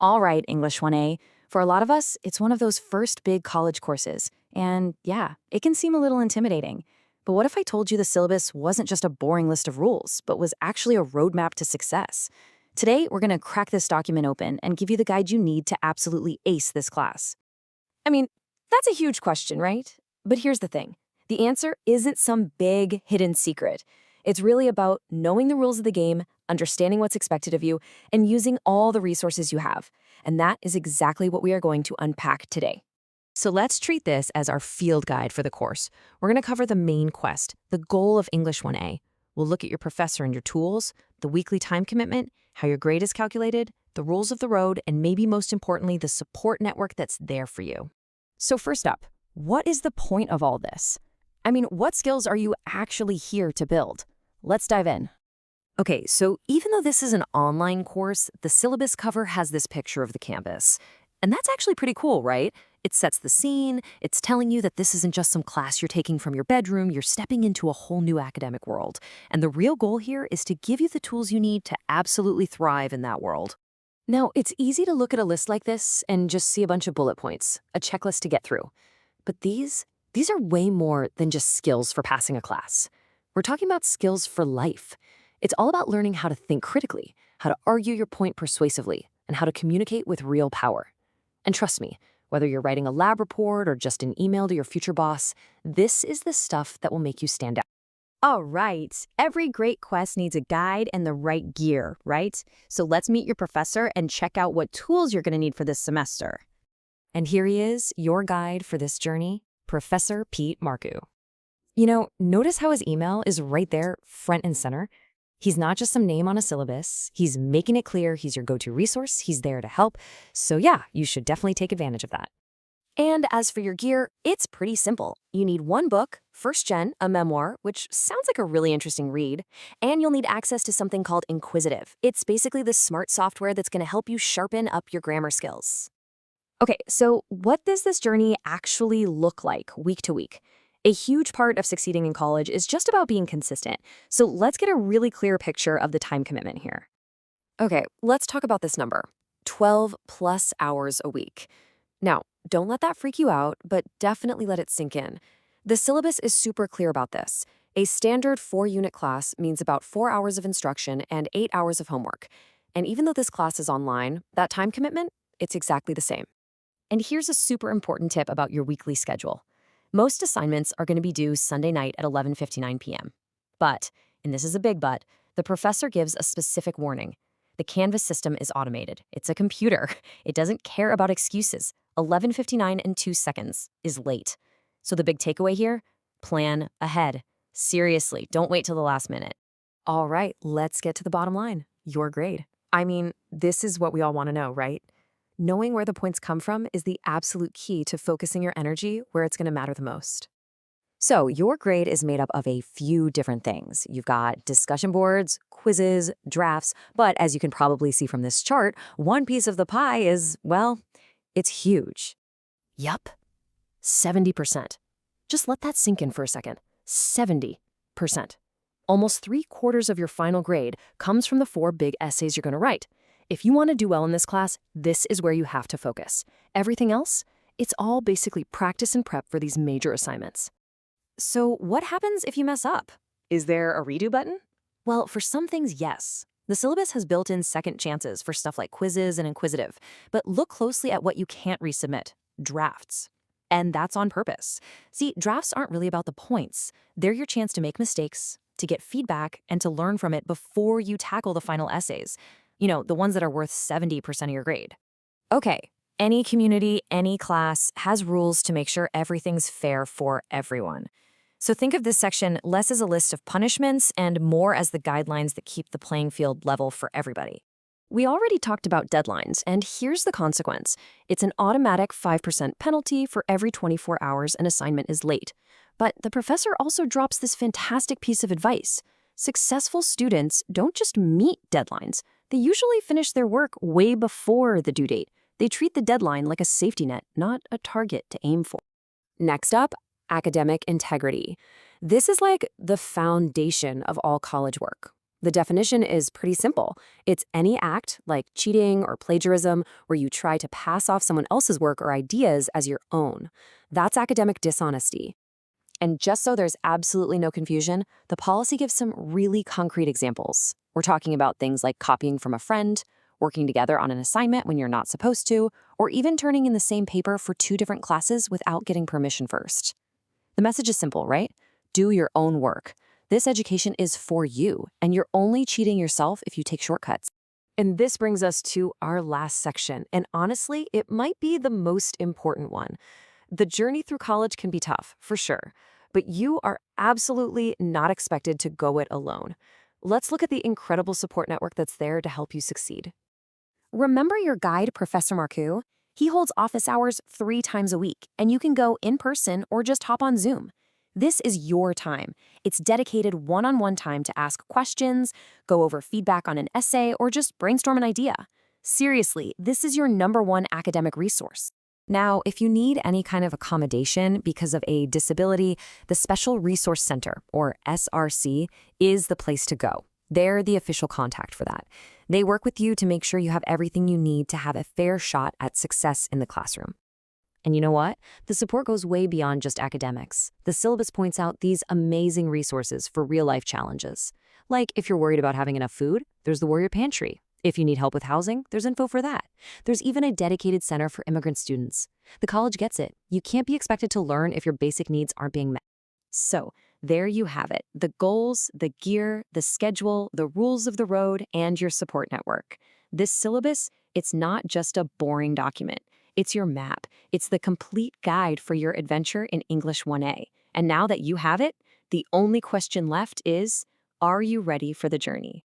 All right, English 1A. For a lot of us, it's one of those first big college courses. And yeah, it can seem a little intimidating. But what if I told you the syllabus wasn't just a boring list of rules, but was actually a roadmap to success? Today, we're going to crack this document open and give you the guide you need to absolutely ace this class. I mean, that's a huge question, right? But here's the thing. The answer isn't some big hidden secret. It's really about knowing the rules of the game, understanding what's expected of you, and using all the resources you have. And that is exactly what we are going to unpack today. So let's treat this as our field guide for the course. We're going to cover the main quest, the goal of English 1A. We'll look at your professor and your tools, the weekly time commitment, how your grade is calculated, the rules of the road, and maybe most importantly, the support network that's there for you. So first up, what is the point of all this? I mean, what skills are you actually here to build? Let's dive in. Okay, so even though this is an online course, the syllabus cover has this picture of the campus. And that's actually pretty cool, right? It sets the scene, it's telling you that this isn't just some class you're taking from your bedroom, you're stepping into a whole new academic world. And the real goal here is to give you the tools you need to absolutely thrive in that world. Now, it's easy to look at a list like this and just see a bunch of bullet points, a checklist to get through. But these are way more than just skills for passing a class. We're talking about skills for life. It's all about learning how to think critically, how to argue your point persuasively, and how to communicate with real power. And trust me, whether you're writing a lab report or just an email to your future boss, this is the stuff that will make you stand out. All right, every great quest needs a guide and the right gear, right? So let's meet your professor and check out what tools you're going to need for this semester. And here he is, your guide for this journey, Professor Pete Marcoux. Notice how his email is right there, front and center. He's not just some name on a syllabus. He's making it clear he's your go-to resource. He's there to help. So yeah, you should definitely take advantage of that. And as for your gear, it's pretty simple. You need one book, First Gen, a memoir, which sounds like a really interesting read, and you'll need access to something called Inquisitive. It's basically the smart software that's going to help you sharpen up your grammar skills. Okay, so what does this journey actually look like week to week? A huge part of succeeding in college is just about being consistent. So let's get a really clear picture of the time commitment here. Okay, let's talk about this number, 12 plus hours a week. Now, don't let that freak you out, but definitely let it sink in. The syllabus is super clear about this. A standard 4-unit class means about 4 hours of instruction and 8 hours of homework. And even though this class is online, that time commitment, it's exactly the same. And here's a super important tip about your weekly schedule. Most assignments are going to be due Sunday night at 11:59 p.m. But, and this is a big but, the professor gives a specific warning. The Canvas system is automated. It's a computer. It doesn't care about excuses. 11:59 and 2 seconds is late. So the big takeaway here? Plan ahead. Seriously, don't wait till the last minute. All right, let's get to the bottom line. Your grade. I mean, this is what we all want to know, right? Knowing where the points come from is the absolute key to focusing your energy where it's going to matter the most. So your grade is made up of a few different things. You've got discussion boards, quizzes, drafts, but as you can probably see from this chart, one piece of the pie is, well, it's huge. Yup, 70%. Just let that sink in for a second. 70%. Almost 3/4 of your final grade comes from the 4 big essays you're going to write. If you want to do well in this class, this is where you have to focus. Everything else, it's all basically practice and prep for these major assignments. So what happens if you mess up? Is there a redo button? Well, for some things, yes. The syllabus has built-in second chances for stuff like quizzes and Inquisitive, but look closely at what you can't resubmit, drafts. And that's on purpose. See, drafts aren't really about the points. They're your chance to make mistakes, to get feedback, and to learn from it before you tackle the final essays. The ones that are worth 70% of your grade. Okay, any community, any class has rules to make sure everything's fair for everyone. So think of this section less as a list of punishments and more as the guidelines that keep the playing field level for everybody. We already talked about deadlines, and here's the consequence. It's an automatic 5% penalty for every 24 hours an assignment is late. But the professor also drops this fantastic piece of advice. Successful students don't just meet deadlines. They usually finish their work way before the due date. They treat the deadline like a safety net, not a target to aim for. Next up, academic integrity. This is like the foundation of all college work. The definition is pretty simple. It's any act, like cheating or plagiarism, where you try to pass off someone else's work or ideas as your own. That's academic dishonesty. And just so there's absolutely no confusion, the policy gives some really concrete examples. We're talking about things like copying from a friend, working together on an assignment when you're not supposed to, or even turning in the same paper for two different classes without getting permission first. The message is simple, right? Do your own work. This education is for you, and you're only cheating yourself if you take shortcuts. And this brings us to our last section, and honestly, it might be the most important one. The journey through college can be tough, for sure, but you are absolutely not expected to go it alone. Let's look at the incredible support network that's there to help you succeed. Remember your guide, Professor Marcoux? He holds office hours 3 times a week, and you can go in person or just hop on Zoom. This is your time. It's dedicated one-on-one time to ask questions, go over feedback on an essay, or just brainstorm an idea. Seriously, this is your #1 academic resource. Now, if you need any kind of accommodation because of a disability, the Special Resource Center, or SRC, is the place to go. They're the official contact for that. They work with you to make sure you have everything you need to have a fair shot at success in the classroom. And you know what? The support goes way beyond just academics. The syllabus points out these amazing resources for real-life challenges. Like if you're worried about having enough food, there's the Warrior Pantry. If you need help with housing, there's info for that. There's even a dedicated center for immigrant students. The college gets it. You can't be expected to learn if your basic needs aren't being met. So, there you have it. The goals, the gear, the schedule, the rules of the road, and your support network. This syllabus, it's not just a boring document. It's your map. It's the complete guide for your adventure in English 1A. And now that you have it, the only question left is, are you ready for the journey?